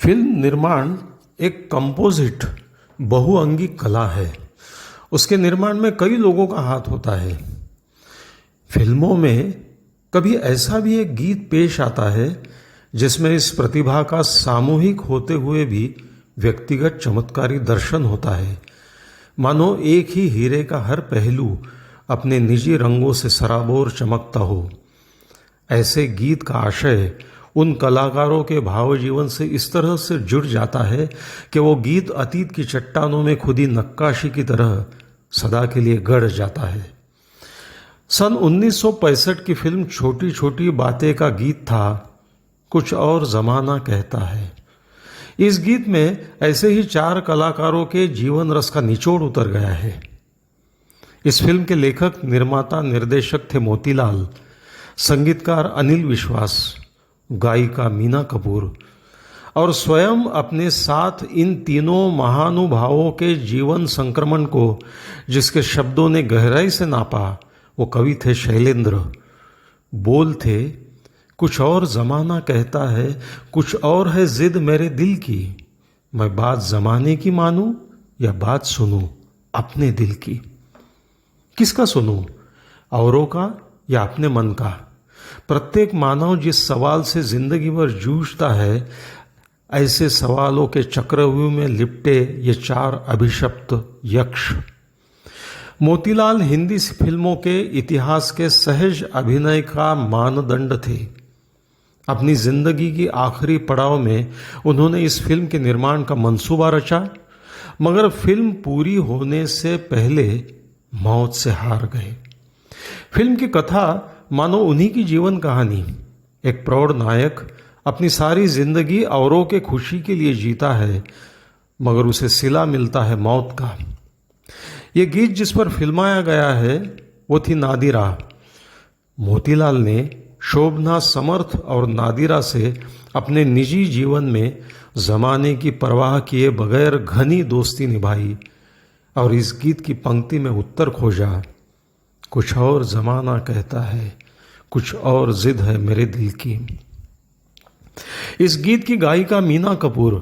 Film निर्माण एक composite बहुअंगी कला है। उसके निर्माण में कई लोगों का हाथ होता है। फिल्मों में कभी ऐसा भी एक गीत पेश आता है जिसमें इस प्रतिभा का सामूहिक होते हुए भी व्यक्तिगत चमत्कारी दर्शन होता है। मानो एक ही हीरे का हर पहलू अपने निजी रंगों से सराबोर चमकता हो। ऐसे गीत का आशय उन कलाकारों के भाव जीवन से इस तरह से जुड़ जाता है कि वो गीत अतीत की चट्टानों में खुदी नक्काशी की तरह सदा के लिए गढ़ जाता है। सन 1965 की फिल्म छोटी छोटी बातें का गीत था कुछ और जमाना कहता है। इस गीत में ऐसे ही 4 कलाकारों के जीवन रस का निचोड़ उतर गया है। इस फिल्म के लेखक, निर्माता, निर्देशक थे मोतीलाल, संगीतकार अनिल विश्वास, गायिका मीना कपूर और स्वयं अपने साथ इन तीनों महानुभावों के जीवन संक्रमण को जिसके शब्दों ने गहराई से नापा वो कवि थे शैलेंद्र। बोल थे, कुछ और जमाना कहता है, कुछ और है जिद मेरे दिल की, मैं बात जमाने की मानूं या बात सुनूं अपने दिल की। किसका सुनूं, औरों का या अपने मन का? प्रत्येक मानव जिस सवाल से जिंदगी भर जूझता है, ऐसे सवालों के चक्रव्यूह में लिपटे ये 4 अभिशप्त यक्ष। मोतीलाल हिंदी फिल्मों के इतिहास के सहज अभिनय का मानदंड थे। अपनी जिंदगी की आखिरी पड़ाव में उन्होंने इस फिल्म के निर्माण का मंसूबा रचा, मगर फिल्म पूरी होने से पहले मौत से हार गए। फिल्म की कथा मानो उन्हीं की जीवन कहानी। एक प्रौढ़ नायक अपनी सारी जिंदगी औरों के खुशी के लिए जीता है, मगर उसे सिला मिलता है मौत का। ये गीत जिस पर फिल्माया गया है वो थी नादिरा। मोतीलाल ने शोभना समर्थ और नादिरा से अपने निजी जीवन में जमाने की परवाह किए बगैर घनी दोस्ती निभाई और इस गीत की पंक्ति में उत्तर खोजा, कुछ और जमाना कहता है, कुछ और जिद है मेरे दिल की। इस गीत की गायिका मीना कपूर,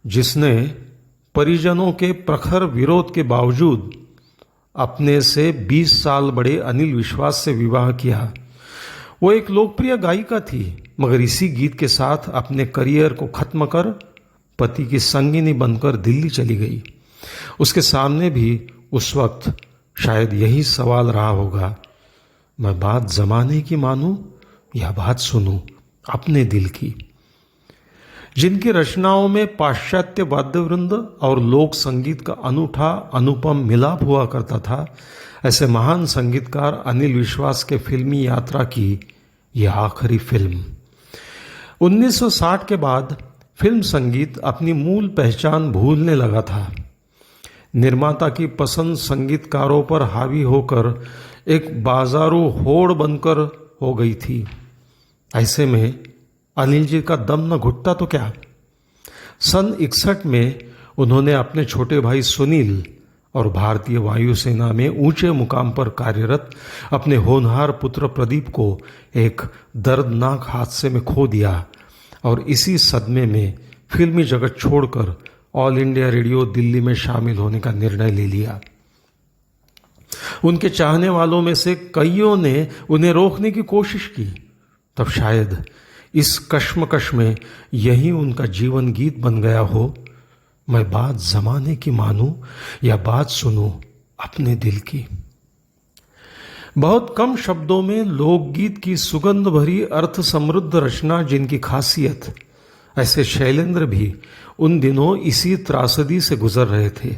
जिसने परिजनों के प्रखर विरोध के बावजूद अपने से 20 साल बड़े अनिल विश्वास से विवाह किया, वो एक लोकप्रिय गायिका थी, मगर इसी गीत के साथ अपने करियर को खत्म कर पति की संगिनी बनकर दिल्ली चली गई। उसके सामने भी उस वक्त शायद यही सवाल रहा होगा, मैं बात जमाने की मानूं या बात सुनूं अपने दिल की। जिनकी रचनाओं में पाश्चात्य वाद्यवृंद और लोक संगीत का अनूठा अनुपम मिलाप हुआ करता था, ऐसे महान संगीतकार अनिल विश्वास के फिल्मी यात्रा की यह आखिरी फिल्म। 1960 के बाद फिल्म संगीत अपनी मूल पहचान भूलने लगा था। निर्माता की पसंद संगीतकारों पर हावी होकर एक बाजारू होड़ बनकर हो गई थी। ऐसे में अनिल जी का दम न घुटता तो क्या। सन 61 में उन्होंने अपने छोटे भाई सुनील और भारतीय वायुसेना में ऊंचे मुकाम पर कार्यरत अपने होनहार पुत्र प्रदीप को एक दर्दनाक हादसे में खो दिया और इसी सदमे में फिल्मी जगत छोड़कर ऑल इंडिया रेडियो दिल्ली में शामिल होने का निर्णय ले लिया। उनके चाहने वालों में से कईयों ने उन्हें रोकने की कोशिश की, तब शायद इस कश्मकश में यही उनका जीवन गीत बन गया हो, मैं बात जमाने की मानूं या बात सुनूं अपने दिल की। बहुत कम शब्दों में लोकगीत की सुगंध भरी अर्थ समृद्ध रचना जिनकी खासियत, ऐसे शैलेंद्र भी उन दिनों इसी त्रासदी से गुजर रहे थे।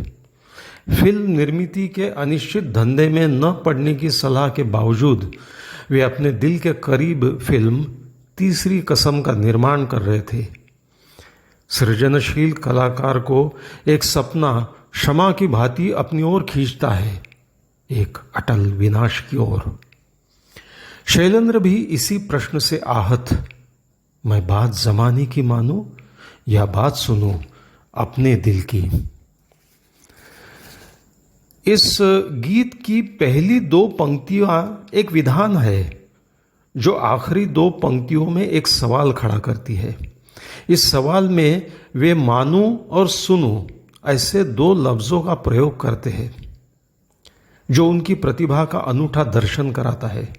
फिल्म निर्मिती के अनिश्चित धंधे में न पड़ने की सलाह के बावजूद वे अपने दिल के करीब फिल्म तीसरी कसम का निर्माण कर रहे थे। सृजनशील कलाकार को एक सपना क्षमा की भांति अपनी ओर खींचता है, एक अटल विनाश की ओर। शैलेंद्र भी इसी प्रश्न से आहत, मैं बात जमाने की मानूं या बात सुनूं अपने दिल की। इस गीत की पहली 2 पंक्तियां एक विधान है जो आखिरी 2 पंक्तियों में एक सवाल खड़ा करती है। इस सवाल में वे मानूं और सुनूं ऐसे दो लफ्जों का प्रयोग करते हैं जो उनकी प्रतिभा का अनूठा दर्शन कराता है।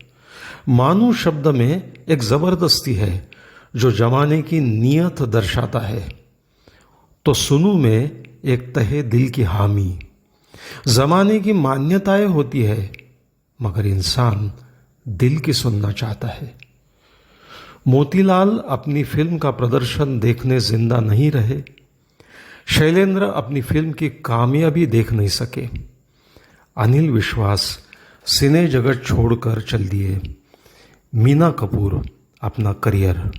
मानूं शब्द में एक जबरदस्ती है जो जमाने की नीयत दर्शाता है, तो सुनूं में एक तहे दिल की हामी। जमाने की मान्यताएं होती है मगर इंसान दिल की सुनना चाहता है। मोतीलाल अपनी फिल्म का प्रदर्शन देखने जिंदा नहीं रहे। शैलेंद्र अपनी फिल्म की कामयाबी देख नहीं सके। अनिल विश्वास सिने जगत छोड़कर चल दिए। मीना कपूर अपना करियर।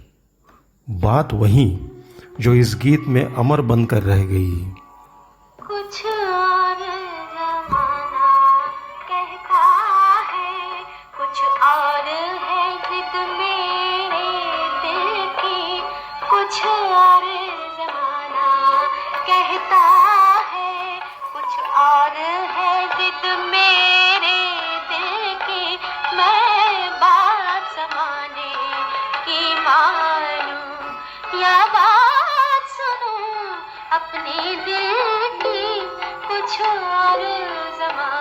बात वही जो इस गीत में अमर बनकर रह गई। कुछ और ज़माना कहता है, कुछ और है जिद मेरे दिल की। कुछ और ज़माना कहता है, कुछ और है जिद मेरे दिल की। मैं बात ज़माने की मानूं या बात सुनूं अपने दिल की। कुछ और ज़माना